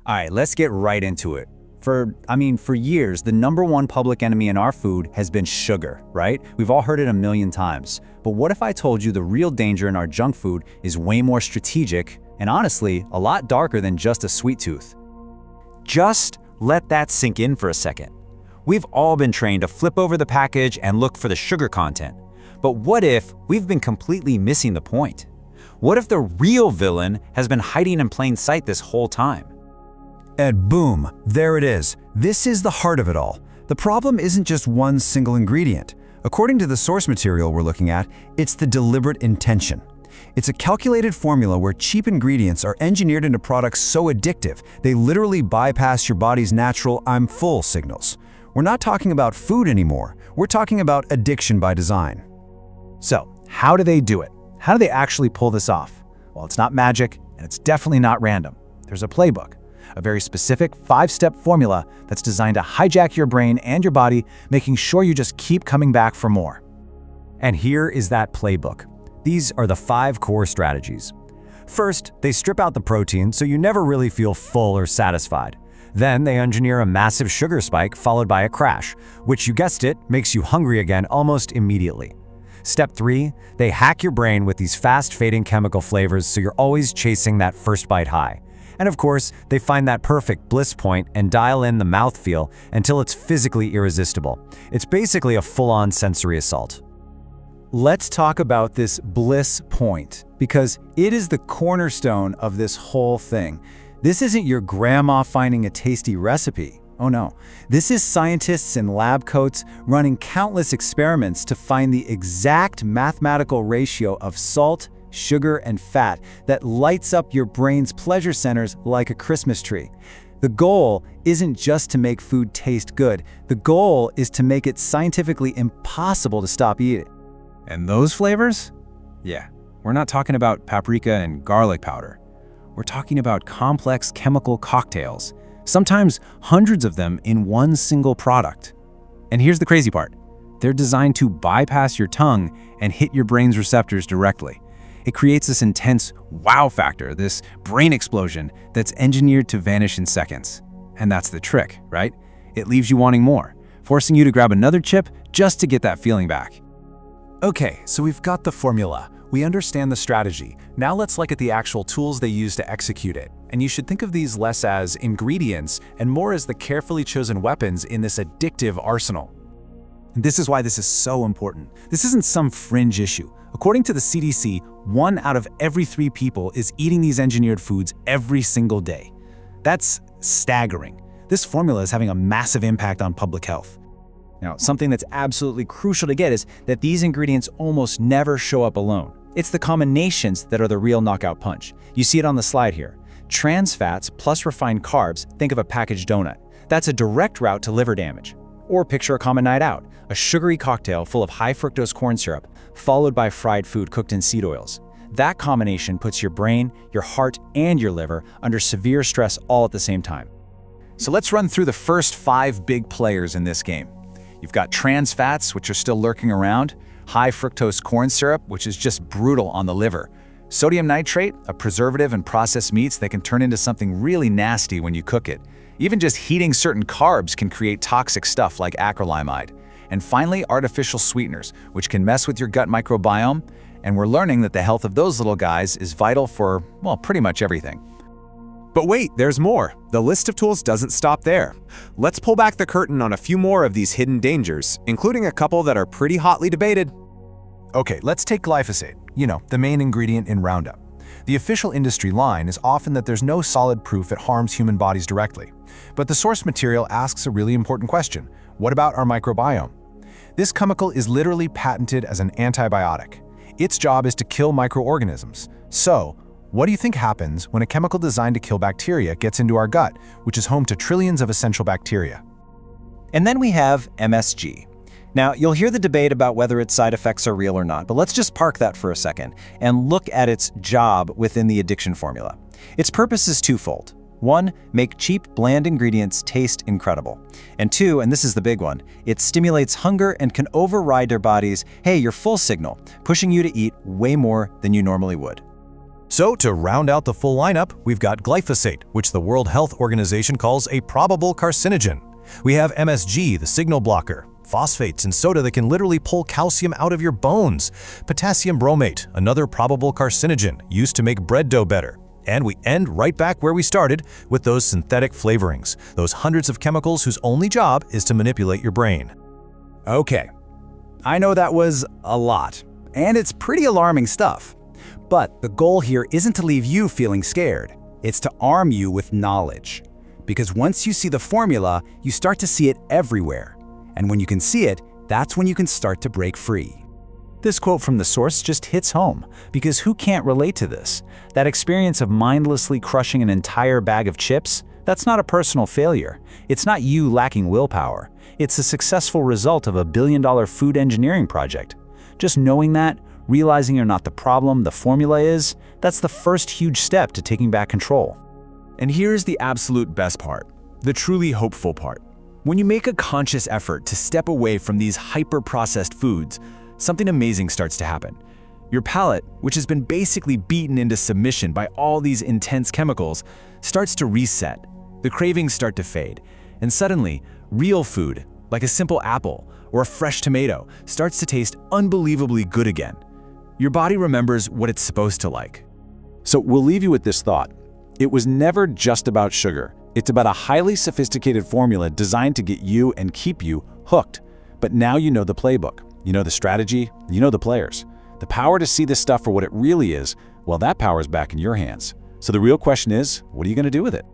All right, let's get right into it. For years, the number one public enemy in our food has been sugar, right? We've all heard it a million times. But what if I told you the real danger in our junk food is way more strategic and honestly, a lot darker than just a sweet tooth? Just let that sink in for a second. We've all been trained to flip over the package and look for the sugar content. But what if we've been completely missing the point? What if the real villain has been hiding in plain sight this whole time? And boom, there it is. This is the heart of it all. The problem isn't just one single ingredient. According to the source material we're looking at, it's the deliberate intention. It's a calculated formula where cheap ingredients are engineered into products so addictive, they literally bypass your body's natural "I'm full" signals. We're not talking about food anymore. We're talking about addiction by design. So, how do they do it? How do they actually pull this off? Well, it's not magic, and it's definitely not random. There's a playbook. A very specific 5-step formula that's designed to hijack your brain and your body, making sure you just keep coming back for more. And here is that playbook. These are the 5 core strategies. First, they strip out the protein so you never really feel full or satisfied. Then they engineer a massive sugar spike followed by a crash, which, you guessed it, makes you hungry again almost immediately. Step 3, they hack your brain with these fast-fading chemical flavors so you're always chasing that first bite high. And of course, they find that perfect bliss point and dial in the mouthfeel until it's physically irresistible. It's basically a full-on sensory assault. Let's talk about this bliss point, because it is the cornerstone of this whole thing. This isn't your grandma finding a tasty recipe. Oh no. This is scientists in lab coats running countless experiments to find the exact mathematical ratio of salt, sugar, and fat that lights up your brain's pleasure centers like a Christmas tree. The goal isn't just to make food taste good. The goal is to make it scientifically impossible to stop eating. And those flavors? Yeah, we're not talking about paprika and garlic powder. We're talking about complex chemical cocktails, sometimes hundreds of them in one single product. And here's the crazy part. They're designed to bypass your tongue and hit your brain's receptors directly. It creates this intense wow factor, this brain explosion that's engineered to vanish in seconds. And that's the trick, right? It leaves you wanting more, forcing you to grab another chip just to get that feeling back. Okay, so we've got the formula. We understand the strategy. Now let's look at the actual tools they use to execute it. And you should think of these less as ingredients and more as the carefully chosen weapons in this addictive arsenal. And this is why this is so important. This isn't some fringe issue. According to the CDC, 1 out of every 3 people is eating these engineered foods every single day. That's staggering. This formula is having a massive impact on public health. Now, something that's absolutely crucial to get is that these ingredients almost never show up alone. It's the combinations that are the real knockout punch. You see it on the slide here. Trans fats plus refined carbs, think of a packaged donut. That's a direct route to liver damage. Or picture a common night out, a sugary cocktail full of high fructose corn syrup, followed by fried food cooked in seed oils. That combination puts your brain, your heart, and your liver under severe stress all at the same time. So let's run through the first 5 big players in this game. You've got trans fats, which are still lurking around, high fructose corn syrup, which is just brutal on the liver, sodium nitrate, a preservative in processed meats that can turn into something really nasty when you cook it. Even just heating certain carbs can create toxic stuff like acrylamide. And finally, artificial sweeteners, which can mess with your gut microbiome, and we're learning that the health of those little guys is vital for, well, pretty much everything. But wait, there's more. The list of tools doesn't stop there. Let's pull back the curtain on a few more of these hidden dangers, including a couple that are pretty hotly debated. Okay, let's take glyphosate, the main ingredient in Roundup. The official industry line is often that there's no solid proof it harms human bodies directly. But the source material asks a really important question. What about our microbiome? This chemical is literally patented as an antibiotic. Its job is to kill microorganisms. So, what do you think happens when a chemical designed to kill bacteria gets into our gut, which is home to trillions of essential bacteria? And then we have MSG. Now, you'll hear the debate about whether its side effects are real or not, but let's just park that for a second and look at its job within the addiction formula. Its purpose is twofold. 1, make cheap, bland ingredients taste incredible. And 2, and this is the big one, it stimulates hunger and can override your body's, hey, you're full signal, pushing you to eat way more than you normally would. So to round out the full lineup, we've got glyphosate, which the World Health Organization calls a probable carcinogen. We have MSG, the signal blocker, phosphates in soda that can literally pull calcium out of your bones, potassium bromate, another probable carcinogen used to make bread dough better. And we end right back where we started with those synthetic flavorings, those hundreds of chemicals whose only job is to manipulate your brain. Okay, I know that was a lot, and it's pretty alarming stuff. But the goal here isn't to leave you feeling scared. It's to arm you with knowledge. Because once you see the formula, you start to see it everywhere. And when you can see it, that's when you can start to break free. This quote from the source just hits home, because who can't relate to this? That experience of mindlessly crushing an entire bag of chips, that's not a personal failure. It's not you lacking willpower. It's a successful result of a billion-dollar food engineering project. Just knowing that, realizing you're not the problem, the formula is, that's the first huge step to taking back control. And here's the absolute best part, the truly hopeful part. When you make a conscious effort to step away from these hyper-processed foods, something amazing starts to happen. Your palate, which has been basically beaten into submission by all these intense chemicals, starts to reset. The cravings start to fade, and suddenly, real food, like a simple apple or a fresh tomato, starts to taste unbelievably good again. Your body remembers what it's supposed to like. So we'll leave you with this thought. It was never just about sugar. It's about a highly sophisticated formula designed to get you and keep you hooked. But now you know the playbook. You know the strategy, you know the players. The power to see this stuff for what it really is, well, that power is back in your hands. So the real question is, what are you going to do with it?